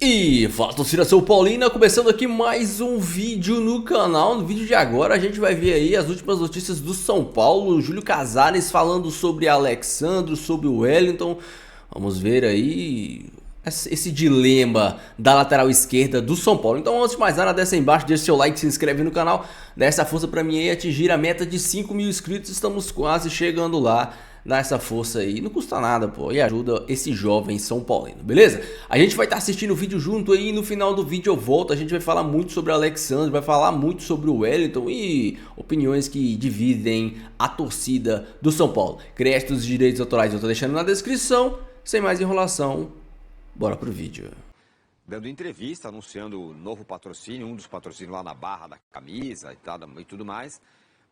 E fala, torcida São Paulina, começando aqui mais um vídeo no canal. No vídeo de agora a gente vai ver aí as últimas notícias do São Paulo. Júlio Casares falando sobre Alexandro, sobre o Wellington. Vamos ver aí esse dilema da lateral esquerda do São Paulo. Então antes de mais nada, desce aí embaixo, deixa seu like, se inscreve no canal. Dá essa força pra mim aí atingir a meta de 5 mil inscritos. Estamos quase chegando lá. Dá essa força aí, não custa nada, pô, e ajuda esse jovem São Paulino, beleza? A gente vai estar assistindo o vídeo junto aí, e no final do vídeo eu volto, a gente vai falar muito sobre o Alexandre, vai falar muito sobre o Wellington e opiniões que dividem a torcida do São Paulo. Créditos e direitos autorais eu tô deixando na descrição, sem mais enrolação, bora pro vídeo. Dando entrevista, anunciando novo patrocínio, um dos patrocínios lá na barra da camisa e tudo mais.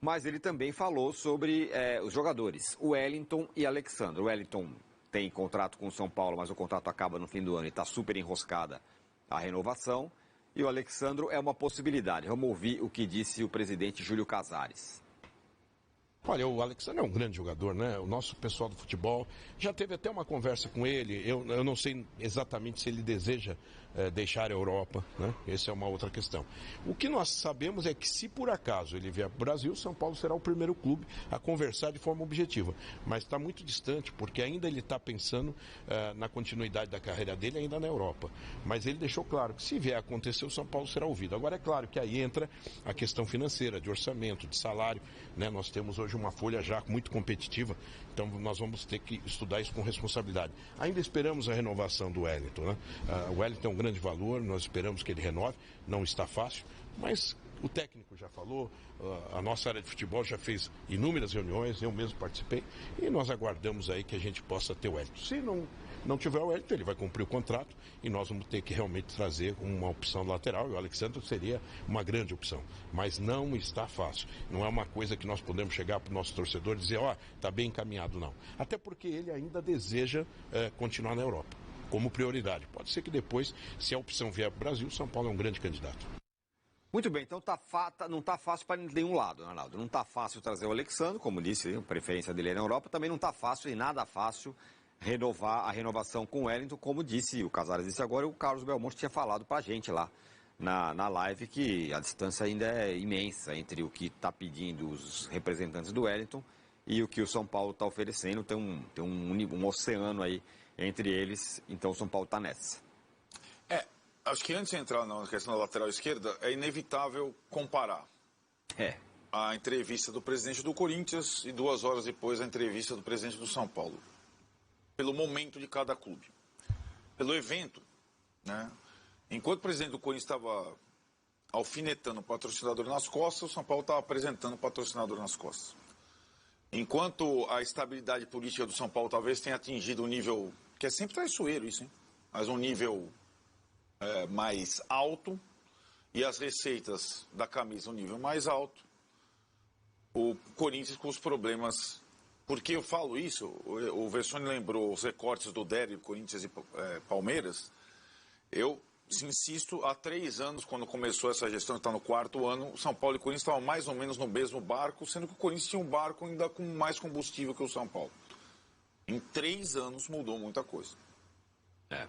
Mas ele também falou sobre os jogadores, o Wellington e Alexandre. O Wellington tem contrato com o São Paulo, mas o contrato acaba no fim do ano e está super enroscada a renovação. E o Alexandre é uma possibilidade. Vamos ouvir o que disse o presidente Júlio Casares. Olha, o Alexandre é um grande jogador, né? O nosso pessoal do futebol já teve até uma conversa com ele. Eu não sei exatamente se ele deseja deixar a Europa, né? Essa é uma outra questão. O que nós sabemos é que se por acaso ele vier para o Brasil, São Paulo será o primeiro clube a conversar de forma objetiva. Mas está muito distante, porque ainda ele está pensando na continuidade da carreira dele ainda na Europa. Mas ele deixou claro que se vier a acontecer, o São Paulo será ouvido. Agora é claro que aí entra a questão financeira, de orçamento, de salário, né? Nós temos hoje uma folha já muito competitiva, então nós vamos ter que estudar isso com responsabilidade. Ainda esperamos a renovação do Wellington, né? O Wellington é um grande valor, nós esperamos que ele renove, não está fácil, mas o técnico já falou, a nossa área de futebol já fez inúmeras reuniões, eu mesmo participei, e nós aguardamos aí que a gente possa ter o Wellington. Se não tiver o Wellington, ele vai cumprir o contrato e nós vamos ter que realmente trazer uma opção lateral, e o Alexandre seria uma grande opção, mas não está fácil, não é uma coisa que nós podemos chegar para o nosso torcedor e dizer, ó, está bem encaminhado, não. Até porque ele ainda deseja continuar na Europa, como prioridade. Pode ser que depois, se a opção vier para o Brasil, São Paulo é um grande candidato. Muito bem, então não está fácil para nenhum lado, Arnaldo. Não está fácil trazer o Alexandre, como disse, a preferência dele é na Europa. Também não está fácil e nada fácil renovar a renovação com o Wellington, como disse o Casares disse agora, o Carlos Belmonte tinha falado para a gente lá na live que a distância ainda é imensa entre o que está pedindo os representantes do Wellington e o que o São Paulo está oferecendo. Tem um oceano aí entre eles, então o São Paulo está nessa. Acho que antes de entrar na questão da lateral esquerda, é inevitável comparar a entrevista do presidente do Corinthians e 2 horas depois a entrevista do presidente do São Paulo. Pelo momento de cada clube. Pelo evento, né? Enquanto o presidente do Corinthians estava alfinetando o patrocinador nas costas, o São Paulo estava apresentando o patrocinador nas costas. Enquanto a estabilidade política do São Paulo talvez tenha atingido um nível, que é sempre traiçoeiro isso, hein? Mas um nível mais alto, e as receitas da camisa um nível mais alto, o Corinthians com os problemas. Por que eu falo isso? O Vessone lembrou os recortes do derby, Corinthians e Palmeiras. Eu insisto, há 3 anos, quando começou essa gestão, está no 4º ano, o São Paulo e o Corinthians estavam mais ou menos no mesmo barco, sendo que o Corinthians tinha um barco ainda com mais combustível que o São Paulo. Em 3 anos mudou muita coisa.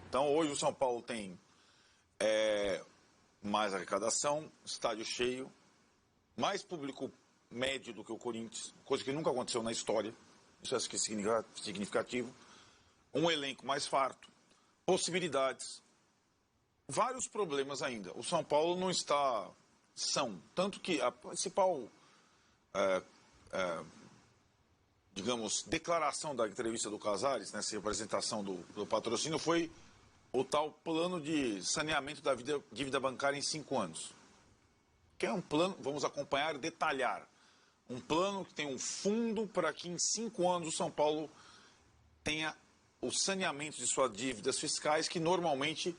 Então hoje o São Paulo tem mais arrecadação, estádio cheio, mais público médio do que o Corinthians, coisa que nunca aconteceu na história, isso é significativo, um elenco mais farto, possibilidades, vários problemas ainda. O São Paulo não está são, tanto que a principal, digamos, declaração da entrevista do Casares, nessa representação do patrocínio, foi o tal plano de saneamento da dívida bancária em 5 anos. Que é um plano, vamos acompanhar e detalhar. Um plano que tem um fundo para que em 5 anos o São Paulo tenha o saneamento de suas dívidas fiscais, que normalmente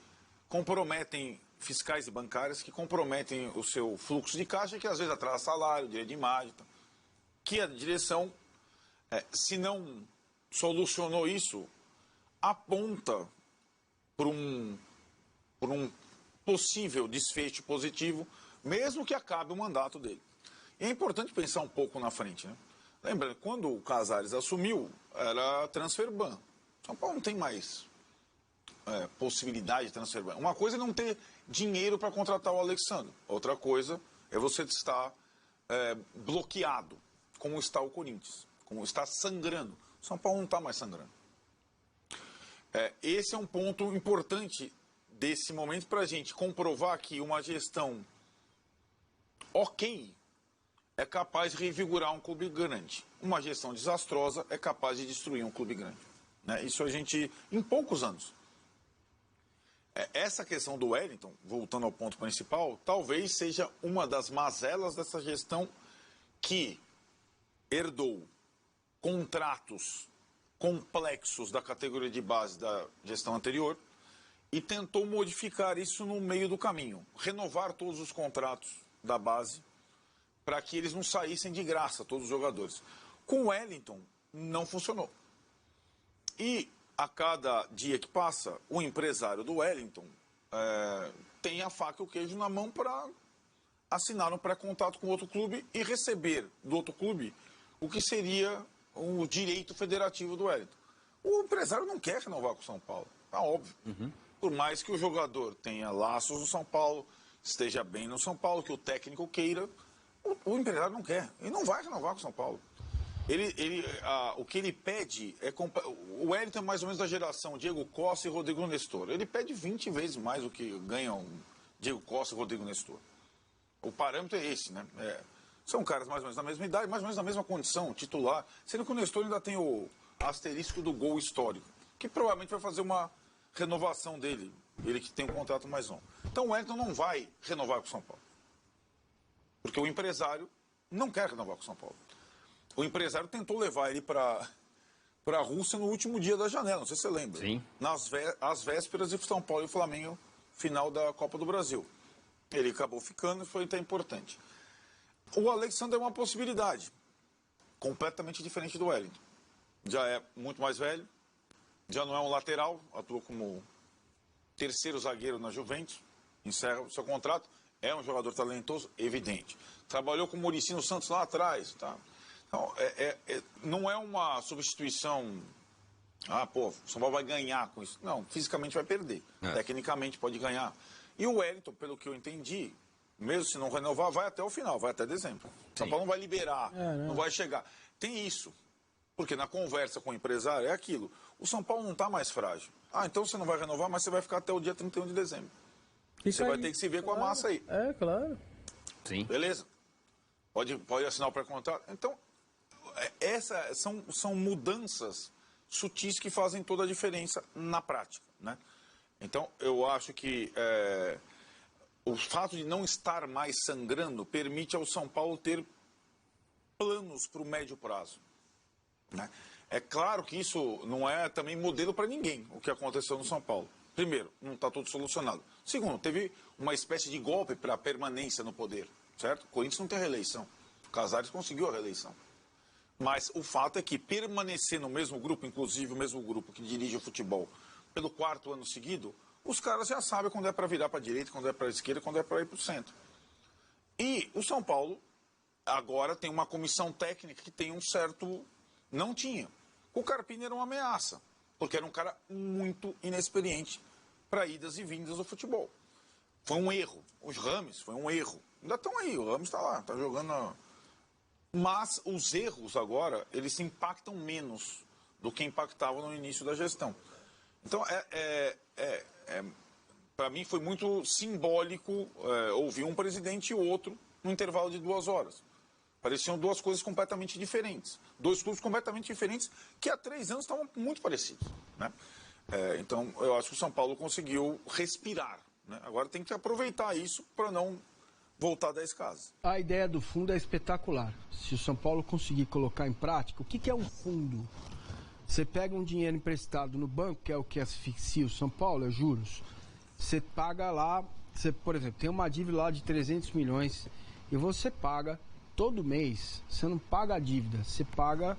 comprometem, fiscais e bancárias, que comprometem o seu fluxo de caixa, que às vezes atrasa salário, direito de imagem. Que a direção, se não solucionou isso, aponta por um possível desfecho positivo, mesmo que acabe o mandato dele. E é importante pensar um pouco na frente, né? Lembra, quando o Casares assumiu, era transfer ban. São Paulo não tem mais possibilidade de transfer ban. Uma coisa é não ter dinheiro para contratar o Alexandre. Outra coisa é você estar bloqueado, como está o Corinthians, como está sangrando. O São Paulo não está mais sangrando. Esse é um ponto importante desse momento para a gente comprovar que uma gestão ok é capaz de revigorar um clube grande. Uma gestão desastrosa é capaz de destruir um clube grande. Né? Isso a gente, em poucos anos. Essa questão do Wellington, voltando ao ponto principal, talvez seja uma das mazelas dessa gestão que herdou contratos complexos da categoria de base da gestão anterior e tentou modificar isso no meio do caminho. Renovar todos os contratos da base para que eles não saíssem de graça, todos os jogadores. Com o Wellington, não funcionou. E a cada dia que passa, o empresário do Wellington tem a faca e o queijo na mão para assinar um pré-contrato com outro clube e receber do outro clube o que seria o direito federativo do Wellington. O empresário não quer renovar com o São Paulo, tá óbvio. Por mais que o jogador tenha laços no São Paulo, esteja bem no São Paulo, que o técnico queira, o empresário não quer. Ele não vai renovar com o São Paulo. O que ele pede é... O Wellington é mais ou menos da geração Diego Costa e Rodrigo Nestor. Ele pede 20 vezes mais do que ganham Diego Costa e Rodrigo Nestor. O parâmetro é esse, né? São caras mais ou menos da mesma idade, mais ou menos da mesma condição, titular. Sendo que o Nestor ainda tem o asterisco do gol histórico, que provavelmente vai fazer uma renovação dele. Ele que tem um contrato mais longo. Então o Wellington não vai renovar com o São Paulo. Porque o empresário não quer renovar com o São Paulo. O empresário tentou levar ele para a Rússia no último dia da janela, não sei se você lembra. Sim. Às vésperas de São Paulo e Flamengo, final da Copa do Brasil. Ele acabou ficando e foi até importante. O Alexandre é uma possibilidade, completamente diferente do Wellington. Já é muito mais velho, já não é um lateral, atua como terceiro zagueiro na Juventus, encerra o seu contrato, é um jogador talentoso, evidente. Trabalhou com o Muricy no Santos lá atrás, tá? Então, não é uma substituição... o São Paulo vai ganhar com isso. Não, fisicamente vai perder. Tecnicamente pode ganhar. E o Wellington, pelo que eu entendi, mesmo se não renovar, vai até o final, vai até dezembro. O São Paulo não vai liberar, não vai chegar. Tem isso. Porque na conversa com o empresário é aquilo. O São Paulo não está mais frágil. Então você não vai renovar, mas você vai ficar até o dia 31 de dezembro. Você vai ter que se ver com a massa aí. Claro. Sim. Beleza? Pode assinar o pré-contrato. Então, essas são mudanças sutis que fazem toda a diferença na prática, né? Então, eu acho que o fato de não estar mais sangrando permite ao São Paulo ter planos para o médio prazo, né? É claro que isso não é também modelo para ninguém, o que aconteceu no São Paulo. Primeiro, não está tudo solucionado. Segundo, teve uma espécie de golpe para a permanência no poder, certo? O Corinthians não tem reeleição. O Casares conseguiu a reeleição. Mas o fato é que permanecer no mesmo grupo, inclusive o mesmo grupo que dirige o futebol, pelo 4º ano seguido, os caras já sabem quando é para virar para a direita, quando é para a esquerda, quando é para ir para o centro. E o São Paulo agora tem uma comissão técnica que tem um certo... Não tinha. O Carpini era uma ameaça, porque era um cara muito inexperiente para idas e vindas do futebol. Foi um erro. Os Rames foi um erro. Ainda estão aí, o Rames está lá, está jogando... Mas os erros agora, eles impactam menos do que impactavam no início da gestão. Então, para mim foi muito simbólico ouvir um presidente e outro no intervalo de 2 horas. Pareciam duas coisas completamente diferentes. 2 clubes completamente diferentes que há 3 anos estavam muito parecidos, né? Então, eu acho que o São Paulo conseguiu respirar, né? Agora tem que aproveitar isso para não voltar 10 casas. A ideia do fundo é espetacular. Se o São Paulo conseguir colocar em prática, o que é um fundo? Você pega um dinheiro emprestado no banco, que é o que asfixia o São Paulo, é juros. Você paga lá, por exemplo, tem uma dívida lá de 300 milhões e você paga todo mês. Você não paga a dívida, você paga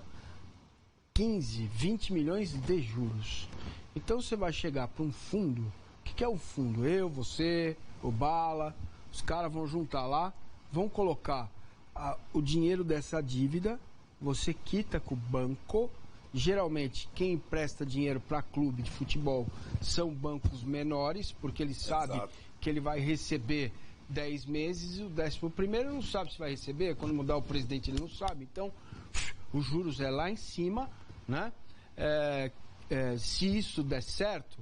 15, 20 milhões de juros. Então você vai chegar para um fundo. O que é o fundo? Eu, você, o Bala, os caras vão juntar lá, vão colocar o dinheiro dessa dívida, você quita com o banco Geralmente, quem empresta dinheiro para clube de futebol são bancos menores, porque ele sabe que ele vai receber 10 meses e o 11º não sabe se vai receber. Quando mudar o presidente, ele não sabe. Então, os juros é lá em cima, né? Se isso der certo,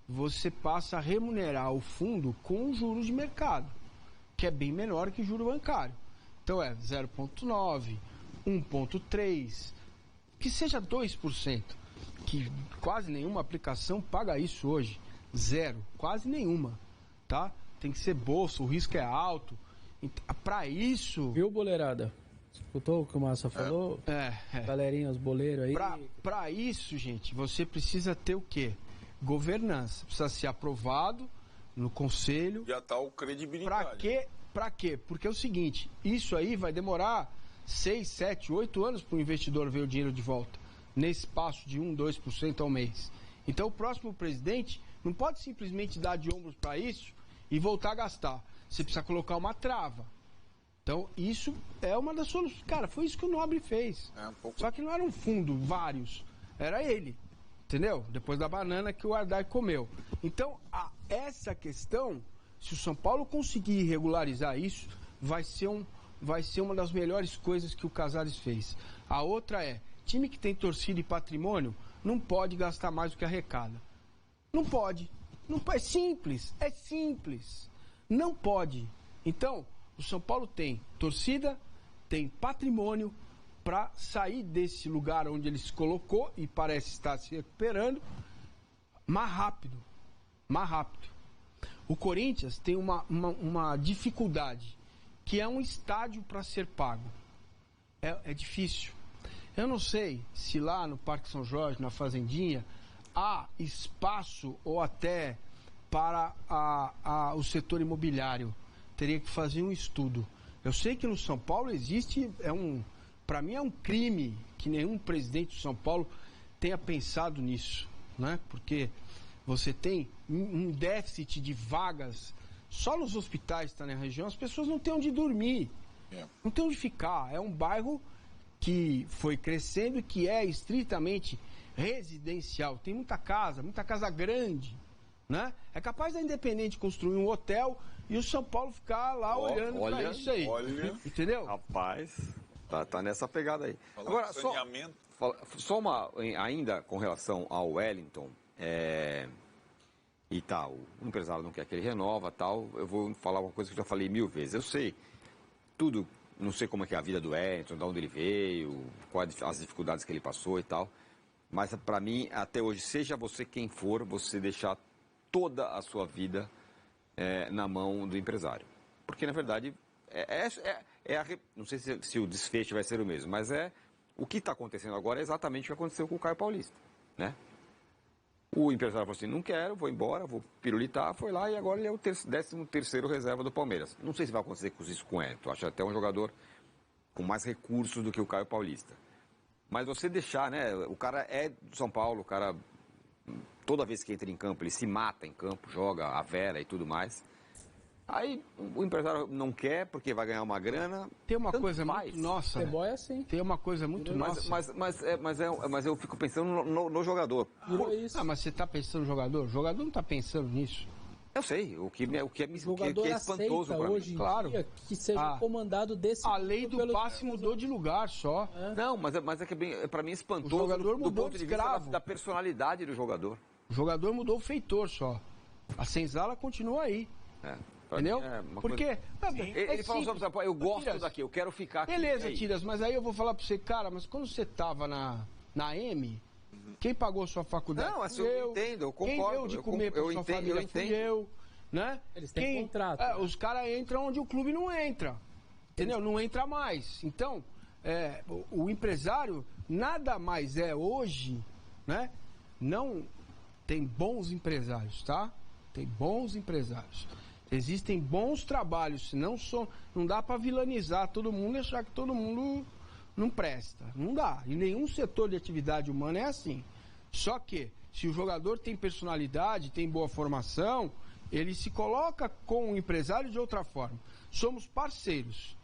você passa a remunerar o fundo com juros de mercado, que é bem menor que juro bancário. Então, 0,9, 1,3... que seja 2%, que quase nenhuma aplicação paga isso hoje. Zero, quase nenhuma, tá? Tem que ser bolsa, o risco é alto. Para isso... Viu, boleirada? Escutou o que o Massa falou? Galerinha, os boleiros aí. Para isso, gente, você precisa ter o quê? Governança. Precisa ser aprovado no conselho. E a tal credibilidade. Para quê? Porque é o seguinte, isso aí vai demorar 6, 7, 8 anos para o investidor ver o dinheiro de volta, nesse espaço de 1, 2% ao mês. Então o próximo presidente não pode simplesmente dar de ombros para isso e voltar a gastar. Você precisa colocar uma trava. Então isso é uma das soluções. Cara, foi isso que o Nobre fez. Só que não era um fundo, vários. Era ele. Entendeu? Depois da banana que o Ardai comeu. Então, essa questão, se o São Paulo conseguir regularizar isso, vai ser uma das melhores coisas que o Casares fez. A outra time que tem torcida e patrimônio não pode gastar mais do que arrecada. Não pode. É simples. Não pode. Então, o São Paulo tem torcida, tem patrimônio para sair desse lugar onde ele se colocou e parece estar se recuperando mais rápido. O Corinthians tem uma dificuldade, que é um estádio para ser pago. É difícil. Eu não sei se lá no Parque São Jorge, na Fazendinha, há espaço ou até para o setor imobiliário. Teria que fazer um estudo. Eu sei que no São Paulo existe, para mim é um crime que nenhum presidente do São Paulo tenha pensado nisso, né? Porque você tem um déficit de vagas. Só nos hospitais que estão na região, as pessoas não têm onde dormir, não têm onde ficar. É um bairro que foi crescendo e que é estritamente residencial. Tem muita casa grande, né? É capaz da Independente construir um hotel e o São Paulo ficar lá olhando para isso aí. Entendeu? Rapaz, tá nessa pegada aí. Agora, só uma ainda com relação ao Wellington, e tal, o empresário não quer que ele renova, tal, eu vou falar uma coisa que eu já falei 1000 vezes. Eu sei tudo, não sei como é que é a vida do Wellington, de onde ele veio, quais as dificuldades que ele passou e tal, mas para mim, até hoje, seja você quem for, você deixar toda a sua vida na mão do empresário. Porque, na verdade, não sei se o desfecho vai ser o mesmo, mas o que está acontecendo agora é exatamente o que aconteceu com o Caio Paulista, né? O empresário falou assim, não quero, vou embora, vou pirulitar, foi lá e agora ele é o 13º reserva do Palmeiras. Não sei se vai acontecer com isso com o Wellington, acho até um jogador com mais recursos do que o Caio Paulista. Mas você deixar, né, o cara é do São Paulo, o cara, toda vez que entra em campo, ele se mata em campo, joga a vera e tudo mais. Aí o empresário não quer porque vai ganhar uma grana. Tem uma coisa muito nossa. Futebol é assim. Tem uma coisa muito nossa. Mas eu fico pensando no jogador. Mas você está pensando no jogador? O jogador não está pensando nisso. Eu sei, o que é espantoso para mim. Claro. Que seja comandado desse... A lei do passe mudou de lugar só. Não, mas é que para mim é espantoso o jogador do mudou ponto de escravo. vista da personalidade do jogador. O jogador mudou o feitor só. A senzala continua aí. Entendeu? Porque ele falou sobre eu gosto daqui, eu quero ficar aqui. Beleza, Tiras, mas aí eu vou falar pra você, cara, mas quando você tava na M, quem pagou sua faculdade? Não, eu entendo, eu concordo. Quem deu de comer pra sua família fui eu, né? Eles têm contrato. Os caras entram onde o clube não entra, entendeu? Não entra mais. Então, o empresário nada mais não né? Não tem bons empresários, tá? Tem bons empresários. Existem bons trabalhos, não dá para vilanizar todo mundo e achar que todo mundo não presta. Não dá. E nenhum setor de atividade humana é assim. Só que, se o jogador tem personalidade, tem boa formação, ele se coloca com o empresário de outra forma. Somos parceiros,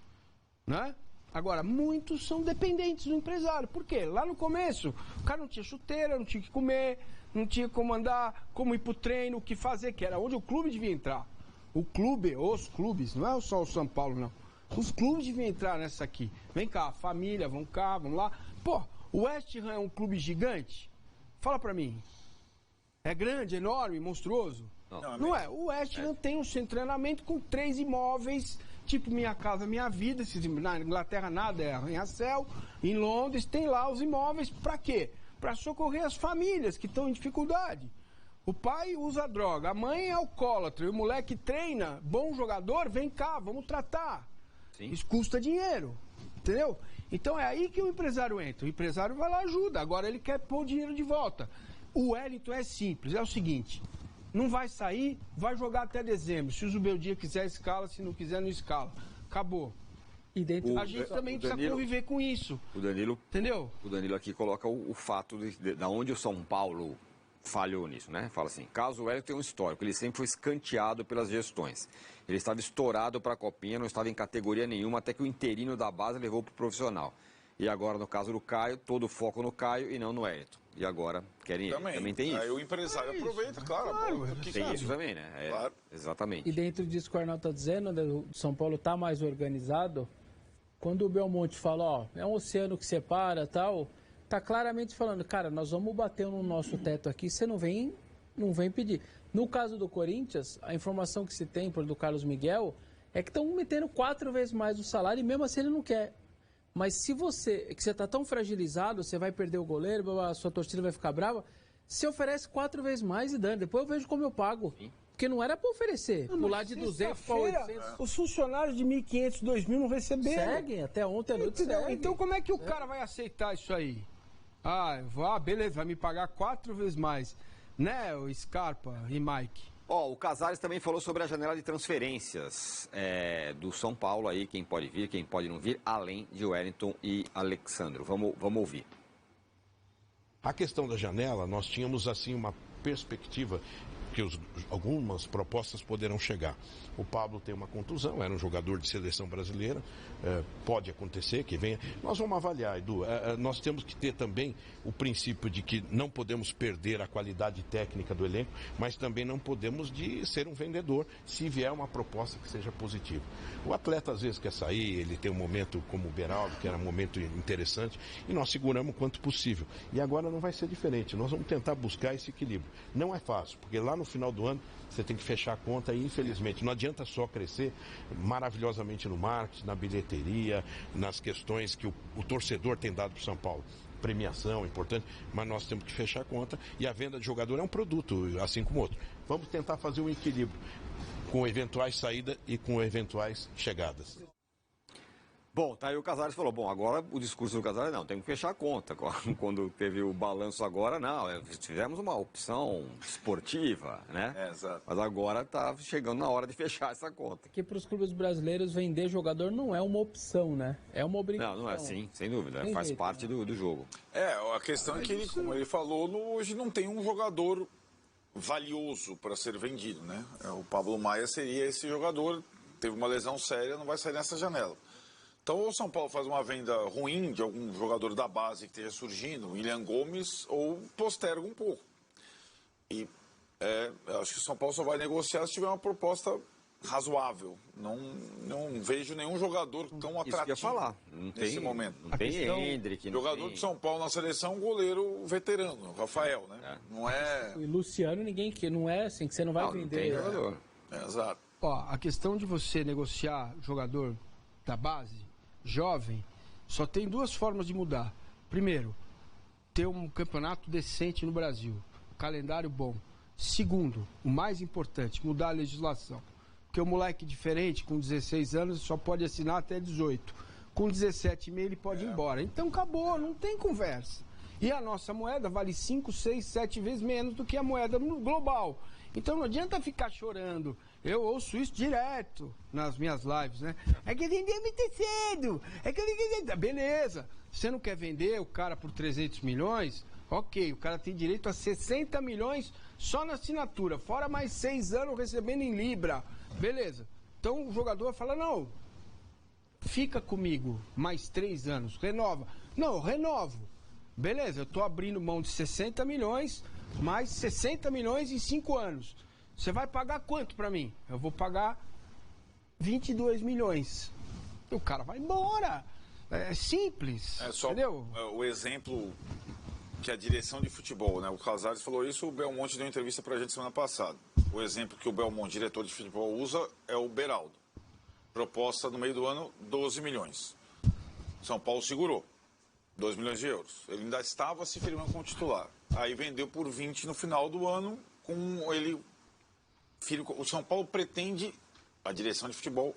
né? Agora, muitos são dependentes do empresário. Por quê? Lá no começo, o cara não tinha chuteira, não tinha o que comer, não tinha como andar, como ir pro treino, o que fazer, que era onde o clube devia entrar. O clube, os clubes, não é só o São Paulo, não. Os clubes deviam entrar nessa aqui. Vem cá, família, vamos cá, vamos lá. Pô, o West Ham é um clube gigante? Fala pra mim. É grande, enorme, monstruoso? Não é. O West Ham tem um centro de treinamento com 3 imóveis, tipo Minha Casa Minha Vida. Na Inglaterra nada é arranha-céu. Em Londres tem lá os imóveis. Pra quê? Pra socorrer as famílias que estão em dificuldade. O pai usa droga, a mãe é alcoólatra, e o moleque treina, bom jogador, vem cá, vamos tratar. Sim. Isso custa dinheiro, entendeu? Então é aí que o empresário entra. O empresário vai lá e ajuda, agora ele quer pôr o dinheiro de volta. O Wellington é simples, é o seguinte, não vai sair, vai jogar até dezembro. Se o Zubeldia quiser, escala, se não quiser, não escala. Acabou. E dentro a gente também precisa conviver com isso. O Danilo, entendeu? O Danilo aqui coloca o fato de onde o São Paulo falhou nisso, né? Fala assim, caso o Wellington tem um histórico, ele sempre foi escanteado pelas gestões. Ele estava estourado para a Copinha, não estava em categoria nenhuma, até que o interino da base levou para o profissional. E agora, no caso do Caio, todo o foco no Caio e não no Wellington. E agora querem ele. Também tem isso. Aí o empresário aproveita, claro. Tem isso também, né? Claro. Exatamente. E dentro disso que o Arnaldo está dizendo, o São Paulo está mais organizado. Quando o Belmonte fala, ó, é um oceano que separa e tal, tá claramente falando, cara, nós vamos bater no nosso teto aqui, você não vem pedir. No caso do Corinthians, a informação que se tem do Carlos Miguel é que estão metendo 4 vezes mais o salário e mesmo assim ele não quer. Mas se você está tão fragilizado, você vai perder o goleiro, a sua torcida vai ficar brava, você oferece 4 vezes mais e dane. Depois eu vejo como eu pago. Sim. Porque não era para oferecer, pular de 200 para 800. Os funcionários de 1.500, 2.000 não receberam. Seguem, até ontem à noite Então como é que o cara vai aceitar isso aí? Beleza, vai me pagar 4 vezes mais. Né, o Scarpa e Mike? O Casares também falou sobre a janela de transferências do São Paulo aí, quem pode vir, quem pode não vir, além de Wellington e Alexandro. Vamos ouvir. A questão da janela, nós tínhamos assim uma perspectiva que algumas propostas poderão chegar. O Pablo tem uma contusão, era um jogador de seleção brasileira, pode acontecer que venha. Nós vamos avaliar, Edu, nós temos que ter também o princípio de que não podemos perder a qualidade técnica do elenco, mas também não podemos de ser um vendedor se vier uma proposta que seja positiva. O atleta às vezes quer sair, ele tem um momento como o Beraldo, que era um momento interessante, e nós seguramos o quanto possível. E agora não vai ser diferente, nós vamos tentar buscar esse equilíbrio. Não é fácil, porque lá no final do ano você tem que fechar a conta e infelizmente não adianta só crescer maravilhosamente no marketing, na bilheteria, nas questões que o torcedor tem dado para o São Paulo. Premiação importante, mas nós temos que fechar a conta e a venda de jogador é um produto, assim como outro. Vamos tentar fazer um equilíbrio com eventuais saídas e com eventuais chegadas. Bom, tá aí o Casares falou, agora o discurso do Casares não, tem que fechar a conta. Quando teve o balanço agora, não, tivemos uma opção esportiva, né? Exato. Mas agora tá chegando na hora de fechar essa conta. Porque para os clubes brasileiros vender jogador não é uma opção, né? É uma obrigação. Não é assim, sem dúvida, faz parte do jogo. A questão é que ele, como ele falou, hoje não tem um jogador valioso para ser vendido, né? O Pablo Maia seria esse jogador, teve uma lesão séria, não vai sair nessa janela. Então, ou o São Paulo faz uma venda ruim de algum jogador da base que esteja surgindo, William Gomes, ou posterga um pouco. E acho que o São Paulo só vai negociar se tiver uma proposta razoável. Não vejo nenhum jogador tão atrativo. Isso que eu ia falar. Nesse momento. Não tem Hendrick. Jogador de São Paulo na seleção, goleiro veterano, Rafael, né? Não é... E Luciano, ninguém que não é assim, que você não vai vender. Não tem jogador. Exato. A questão de você negociar jogador da base, jovem, só tem 2 formas de mudar. Primeiro, ter um campeonato decente no Brasil, calendário bom. Segundo, o mais importante, mudar a legislação. Porque o moleque diferente, com 16 anos, só pode assinar até 18. Com 17,5 ele pode ir embora. Então acabou, não tem conversa. E a nossa moeda vale 5, 6, 7 vezes menos do que a moeda global. Então não adianta ficar chorando. Eu ouço isso direto nas minhas lives, né? É que vendeu muito cedo. É que eu... Beleza. Você não quer vender o cara por 300 milhões? Ok, o cara tem direito a 60 milhões só na assinatura. Fora mais 6 anos recebendo em Libra. Beleza. Então o jogador fala, não, fica comigo mais 3 anos, renova. Não, eu renovo. Beleza, eu tô abrindo mão de 60 milhões, mais 60 milhões em 5 anos. Você vai pagar quanto pra mim? Eu vou pagar 22 milhões. O cara vai embora. É simples, entendeu? O exemplo que a direção de futebol, né? O Casares falou isso, o Belmonte deu entrevista pra gente semana passada. O exemplo que o Belmonte, diretor de futebol, usa é o Beraldo. Proposta no meio do ano, 12 milhões. São Paulo segurou. 2 milhões de euros. Ele ainda estava se firmando como titular. Aí vendeu por 20 no final do ano, com ele... O São Paulo pretende, a direção de futebol,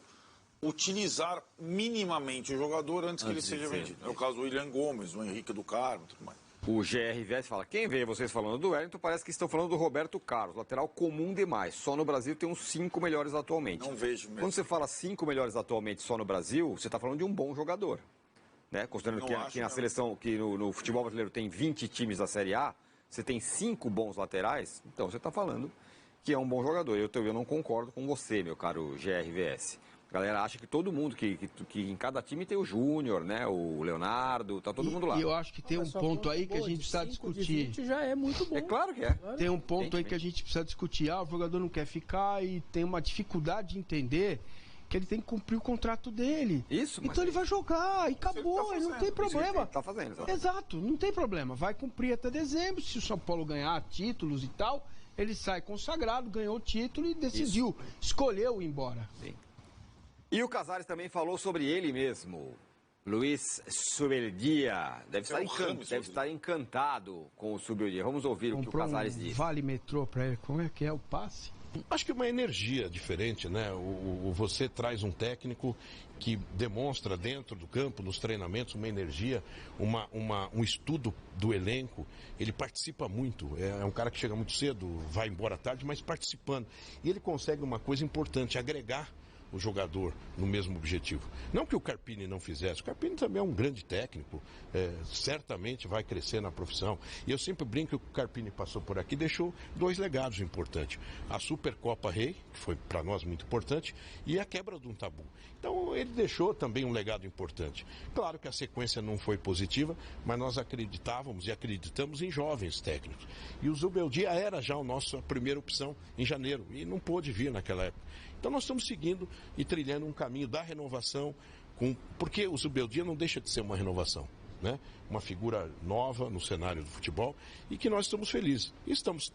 utilizar minimamente o jogador antes que ele seja vendido. É o caso do William Gomes, do Henrique do Carmo e tudo mais. O GRVS fala, quem vê vocês falando do Wellington, parece que estão falando do Roberto Carlos, lateral comum demais. Só no Brasil tem uns 5 melhores atualmente. Não vejo mesmo. Quando você fala 5 melhores atualmente só no Brasil, você está falando de um bom jogador. Né? Considerando que na seleção, que no futebol brasileiro tem 20 times da Série A, você tem 5 bons laterais, então você está falando que é um bom jogador. Eu não concordo com você, meu caro GRVS. A galera acha que todo mundo, que em cada time tem o Júnior, né? O Leonardo, tá todo mundo lá. E eu acho que tem um ponto aí que a gente precisa discutir. Já é muito bom. É claro que é. Tem um ponto aí que a gente precisa discutir. O jogador não quer ficar e tem uma dificuldade de entender que ele tem que cumprir o contrato dele. Isso, então ele vai jogar e acabou, ele não tem problema. Tá fazendo, exatamente. Exato, não tem problema. Vai cumprir até dezembro. Se o São Paulo ganhar títulos e tal, ele sai consagrado, ganhou o título e decidiu, escolheu ir embora. Sim. E o Casares também falou sobre ele mesmo. Luiz Zubeldia deve estar encantado com o Zubeldia. Vamos ouvir o que o Casares disse. Vale metrô para ele, como é que é o passe? Acho que uma energia diferente, né? Você traz um técnico que demonstra dentro do campo, nos treinamentos, uma energia, um estudo do elenco. Ele participa muito, é um cara que chega muito cedo, vai embora tarde, mas participando. E ele consegue uma coisa importante, agregar o jogador no mesmo objetivo. Não que o Carpini não fizesse, o Carpini também é um grande técnico, certamente vai crescer na profissão. E eu sempre brinco que o Carpini passou por aqui e deixou 2 legados importantes. A Supercopa Rei, que foi para nós muito importante, e a quebra de um tabu. Então ele deixou também um legado importante. Claro que a sequência não foi positiva, mas nós acreditávamos e acreditamos em jovens técnicos. E o Zubeldia era já a nossa primeira opção em janeiro, e não pôde vir naquela época. Então nós estamos seguindo e trilhando um caminho da renovação, porque o Zubeldia não deixa de ser uma renovação, né? Uma figura nova no cenário do futebol e que nós estamos felizes. E estamos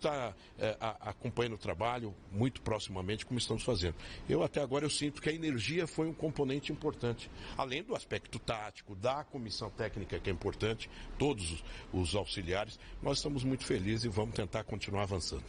acompanhando o trabalho muito proximamente, como estamos fazendo. Até agora eu sinto que a energia foi um componente importante, além do aspecto tático, da comissão técnica que é importante, todos os auxiliares. Nós estamos muito felizes e vamos tentar continuar avançando.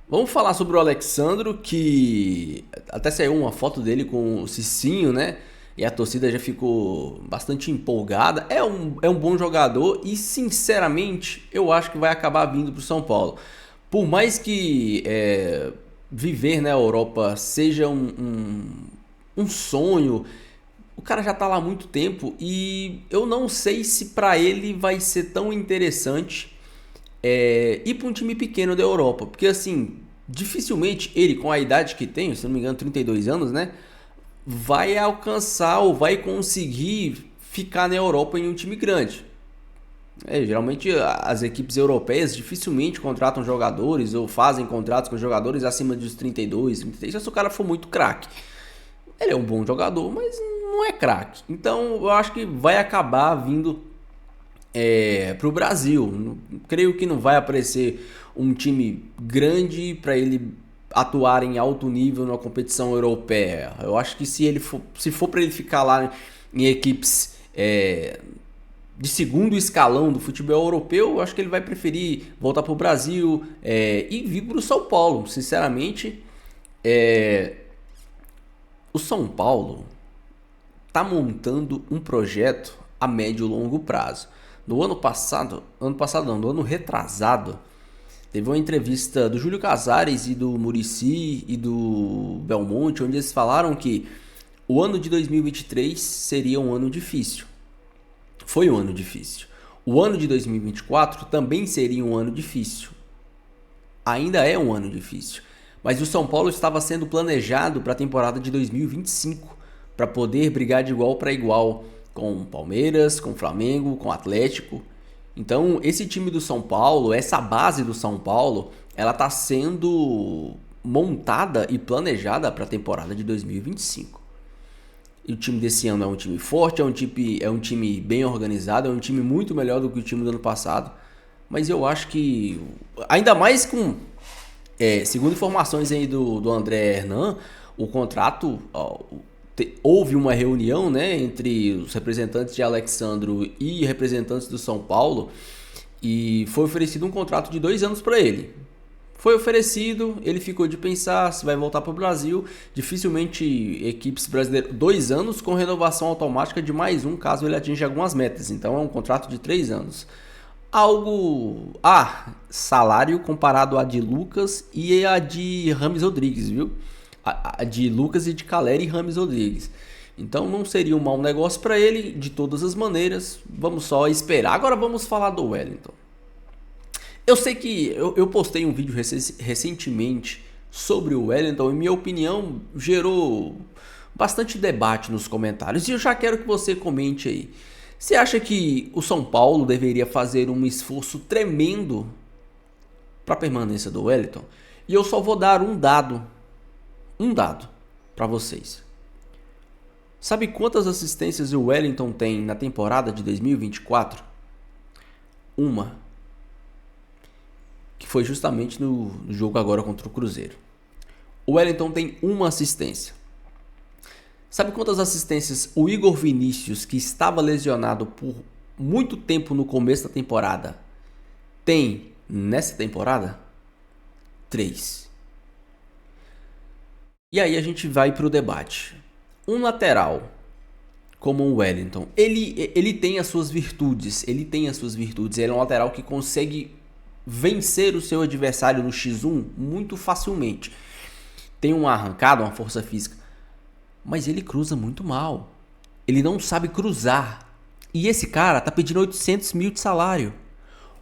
Vamos falar sobre o Alexandro, que até saiu uma foto dele com o Cicinho, né? E a torcida já ficou bastante empolgada. É um bom jogador e, sinceramente, eu acho que vai acabar vindo para o São Paulo. Por mais que viver na Europa seja um sonho, o cara já está lá há muito tempo e eu não sei se para ele vai ser tão interessante ir para um time pequeno da Europa, porque assim, dificilmente ele, com a idade que tem, se não me engano 32 anos, né, vai alcançar ou vai conseguir ficar na Europa em um time grande. Geralmente as equipes europeias dificilmente contratam jogadores ou fazem contratos com jogadores acima dos 32, 33, se o cara for muito craque. Ele é um bom jogador, mas não é craque. Então eu acho que vai acabar vindo para o Brasil. Creio que não vai aparecer um time grande para ele atuar em alto nível numa competição europeia. Eu acho que se for para ele ficar lá em equipes de segundo escalão do futebol europeu, eu acho que ele vai preferir voltar para o Brasil e vir para o São Paulo. Sinceramente, o São Paulo está montando um projeto a médio e longo prazo. No ano ano retrasado, teve uma entrevista do Júlio Casares e do Muricy e do Belmonte, onde eles falaram que o ano de 2023 seria um ano difícil. Foi um ano difícil. O ano de 2024 também seria um ano difícil. Ainda é um ano difícil. Mas o São Paulo estava sendo planejado para a temporada de 2025, para poder brigar de igual para igual com Palmeiras, com Flamengo, com Atlético. Então, esse time do São Paulo, essa base do São Paulo, ela está sendo montada e planejada para a temporada de 2025. E o time desse ano é um time forte, é um time bem organizado, é um time muito melhor do que o time do ano passado. Mas eu acho que, ainda mais com, segundo informações aí do André Hernan, o contrato, houve uma reunião, né, entre os representantes de Alexandro e representantes do São Paulo, e foi oferecido um contrato de 2 anos para ele. Foi oferecido, ele ficou de pensar se vai voltar para o Brasil. Dificilmente equipes brasileiras... 2 anos com renovação automática de mais um, caso ele atinja algumas metas. Então é um contrato de 3 anos. Algo... salário comparado a de Lucas e a de Rames Rodrigues, viu? A de Lucas e de Caleri e Rames Rodrigues. Então não seria um mau negócio para ele, de todas as maneiras. Vamos só esperar. Agora vamos falar do Wellington. Eu sei que eu postei um vídeo recentemente sobre o Wellington e minha opinião gerou bastante debate nos comentários. E eu já quero que você comente aí. Você acha que o São Paulo deveria fazer um esforço tremendo para a permanência do Wellington? E eu só vou dar um dado para vocês. Sabe quantas assistências o Wellington tem na temporada de 2024? Uma. Que foi justamente no jogo agora contra o Cruzeiro. O Wellington tem uma assistência. Sabe quantas assistências o Igor Vinícius, que estava lesionado por muito tempo no começo da temporada, tem nessa temporada? 3. E aí a gente vai para o debate. Um lateral como o Wellington, ele tem as suas virtudes. Ele é um lateral que consegue vencer o seu adversário no X1 muito facilmente. Tem uma arrancada, uma força física, mas ele cruza muito mal. Ele não sabe cruzar. E esse cara tá pedindo 800 mil de salário.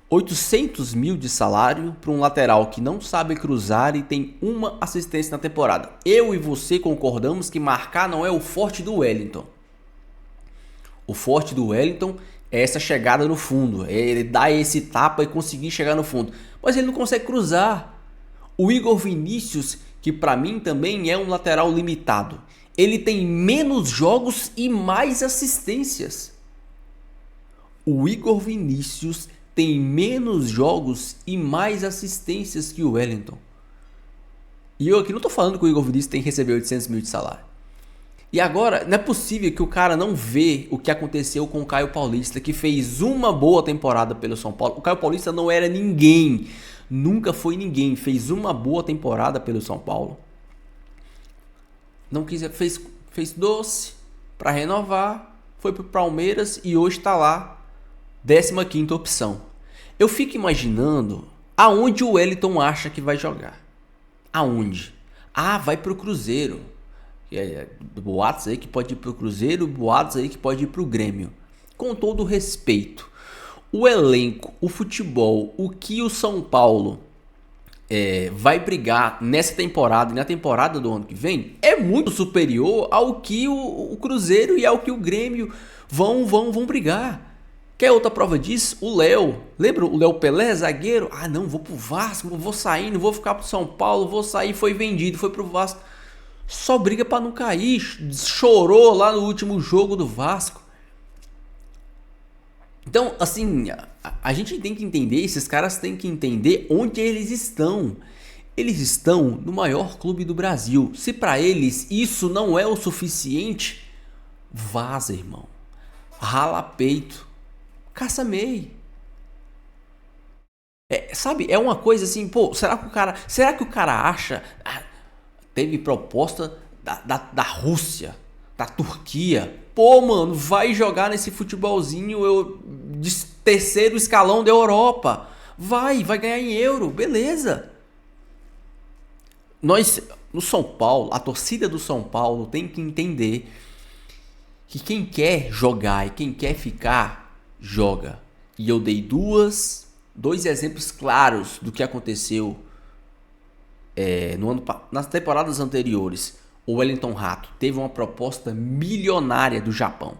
800 mil de salário para um lateral que não sabe cruzar e tem uma assistência na temporada. Eu e você concordamos que marcar não é o forte do Wellington. O forte do Wellington é essa chegada no fundo, ele dá esse tapa e conseguir chegar no fundo, mas ele não consegue cruzar. O Igor Vinícius, que para mim também é um lateral limitado, ele tem menos jogos e mais assistências. O Igor Vinícius tem menos jogos e mais assistências que o Wellington. E eu aqui não tô falando que o Igor Vinícius tem que receber 800 mil de salário. E agora, não é possível que o cara não vê o que aconteceu com o Caio Paulista, que fez uma boa temporada pelo São Paulo. O Caio Paulista não era ninguém, nunca foi ninguém, fez uma boa temporada pelo São Paulo. Não quis, fez doce para renovar, foi pro Palmeiras e hoje tá lá, 15ª opção. Eu fico imaginando aonde o Wellington acha que vai jogar. Aonde? Vai pro Cruzeiro. Boatos aí que pode ir pro Cruzeiro, boatos aí que pode ir pro Grêmio. Com todo respeito, o elenco, o futebol, o que o São Paulo vai brigar nessa temporada e na temporada do ano que vem é muito superior ao que o Cruzeiro e ao que o Grêmio vão brigar. Quer outra prova disso? O Léo. Lembra o Léo Pelé, zagueiro? Não, vou pro Vasco, vou sair, não vou ficar pro São Paulo, vou sair, foi vendido, foi pro Vasco. Só briga para não cair, chorou lá no último jogo do Vasco. Então, assim, a gente tem que entender, esses caras têm que entender onde eles estão. Eles estão no maior clube do Brasil. Se para eles isso não é o suficiente, vaza, irmão. Rala peito. Caça meio. Sabe, é uma coisa assim, será que o cara acha... Teve proposta da Rússia, da Turquia. Mano, vai jogar nesse futebolzinho de terceiro escalão da Europa. Vai ganhar em euro, beleza. Nós, no São Paulo, a torcida do São Paulo tem que entender que quem quer jogar e quem quer ficar, joga. E eu dei dois exemplos claros do que aconteceu nas temporadas anteriores. O Wellington Rato teve uma proposta milionária do Japão.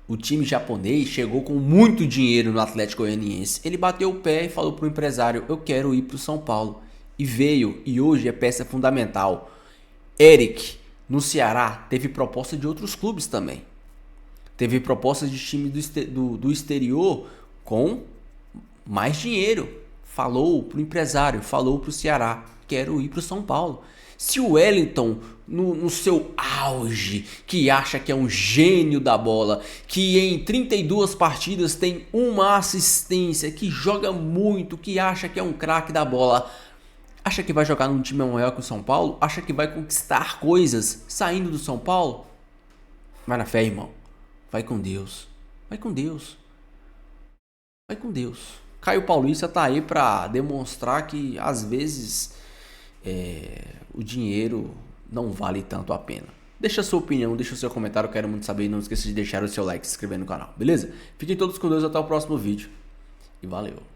O time japonês chegou com muito dinheiro no Atlético Goianiense. Ele bateu o pé e falou pro empresário: eu quero ir pro São Paulo. E veio, e hoje é peça fundamental. Eric, no Ceará, teve proposta de outros clubes também. Teve proposta de time do exterior com mais dinheiro. Falou pro empresário, falou pro Ceará: quero ir pro São Paulo. Se o Wellington, no seu auge, que acha que é um gênio da bola, que em 32 partidas tem uma assistência, que joga muito, que acha que é um craque da bola, acha que vai jogar num time maior que o São Paulo? Acha que vai conquistar coisas saindo do São Paulo? Vai na fé, irmão. Vai com Deus. Vai com Deus. Vai com Deus. Caio Paulista tá aí pra demonstrar que às vezes o dinheiro não vale tanto a pena. Deixa a sua opinião, deixa o seu comentário, eu quero muito saber. E não esqueça de deixar o seu like e se inscrever no canal, beleza? Fiquem todos com Deus, até o próximo vídeo. E valeu!